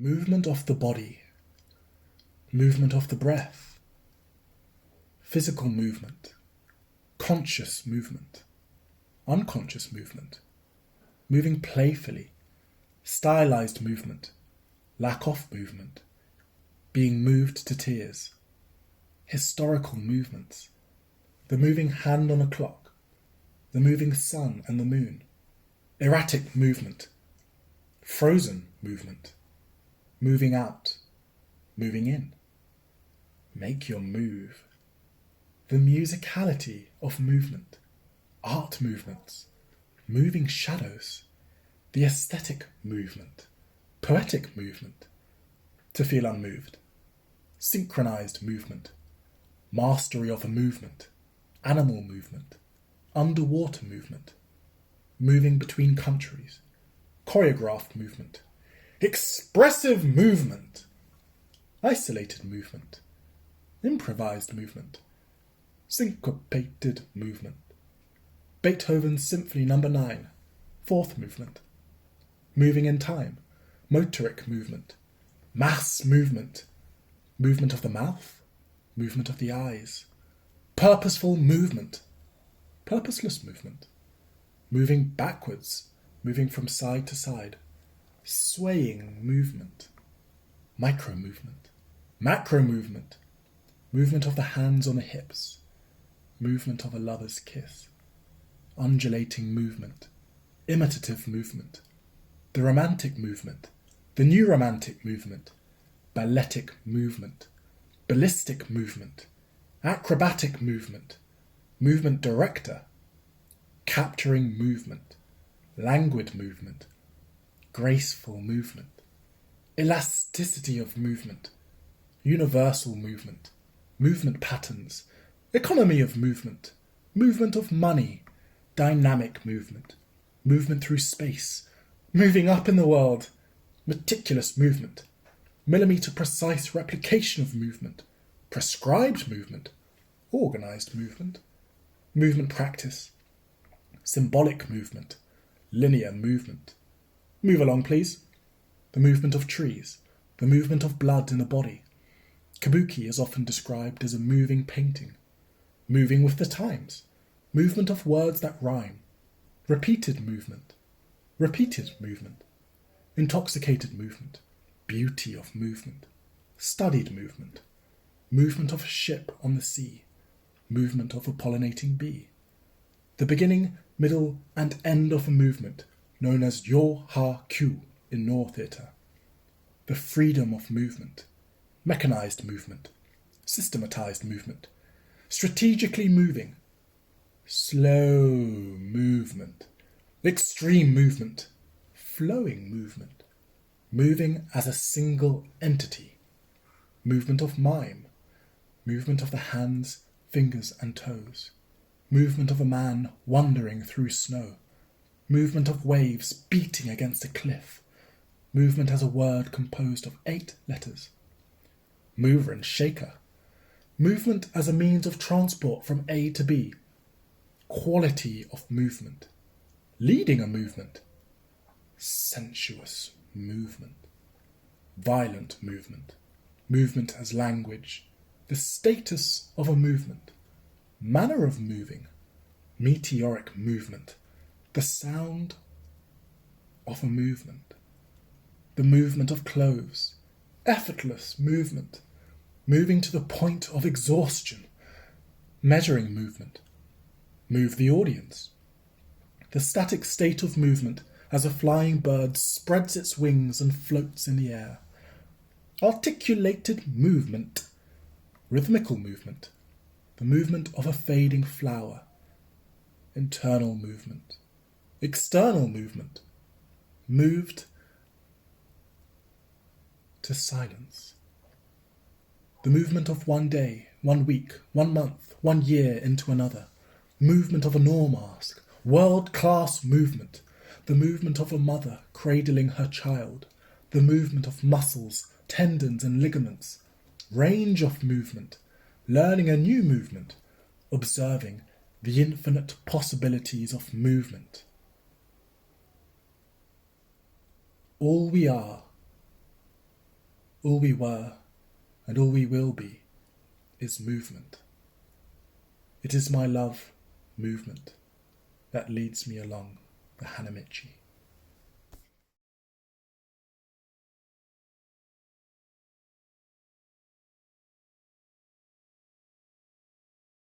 movement of the body, movement of the breath, physical movement, conscious movement, unconscious movement, moving playfully, stylized movement, lack of movement, being moved to tears, historical movements, the moving hand on a clock, the moving sun and the moon, erratic movement, frozen movement, moving out, moving in. Make your move. The musicality of movement, art movements, moving shadows, the aesthetic movement, poetic movement, to feel unmoved, synchronized movement, mastery of a movement, animal movement, underwater movement, moving between countries, choreographed movement, expressive movement, isolated movement, improvised movement, syncopated movement, Beethoven's Symphony No. 9, fourth movement, moving in time, motoric movement, mass movement, movement of the mouth, movement of the eyes, purposeful movement, purposeless movement, moving backwards, moving from side to side, swaying movement, micro movement, macro movement, movement of the hands on the hips, movement of a lover's kiss, undulating movement, imitative movement, the romantic movement, the new romantic movement, balletic movement, ballistic movement, acrobatic movement, movement director, capturing movement, languid movement, graceful movement, elasticity of movement, universal movement, movement patterns, economy of movement, movement of money, dynamic movement, movement through space, moving up in the world, meticulous movement, millimetre-precise replication of movement, prescribed movement, organised movement, movement practice, symbolic movement, linear movement. Move along, please. The movement of trees, the movement of blood in a body. Kabuki is often described as a moving painting, moving with the times, movement of words that rhyme, repeated movement, intoxicated movement, beauty of movement, studied movement, movement of a ship on the sea, movement of a pollinating bee, the beginning, middle, and end of a movement known as Yo-Ha-Kyu in Noh theatre, the freedom of movement, mechanized movement, systematized movement, strategically moving, slow movement, extreme movement, flowing movement, moving as a single entity, movement of mime, movement of the hands, fingers and toes, movement of a man wandering through snow, movement of waves beating against a cliff, movement as a word composed of 8 letters, mover and shaker, movement as a means of transport from A to B, quality of movement, leading a movement, sensuous movement, violent movement, movement as language, the status of a movement, manner of moving, meteoric movement, the sound of a movement, the movement of clothes, effortless movement, moving to the point of exhaustion, measuring movement, move the audience, the static state of movement as a flying bird spreads its wings and floats in the air, articulated movement, rhythmical movement, the movement of a fading flower, internal movement, external movement, moved to silence, the movement of one day, 1 week, 1 month, 1 year into another, movement of a Noh mask, world-class movement, the movement of a mother cradling her child, the movement of muscles, tendons and ligaments, range of movement, learning a new movement, observing the infinite possibilities of movement. All we are All we were, and all we will be, is movement. It is my love, movement, that leads me along the Hanamichi.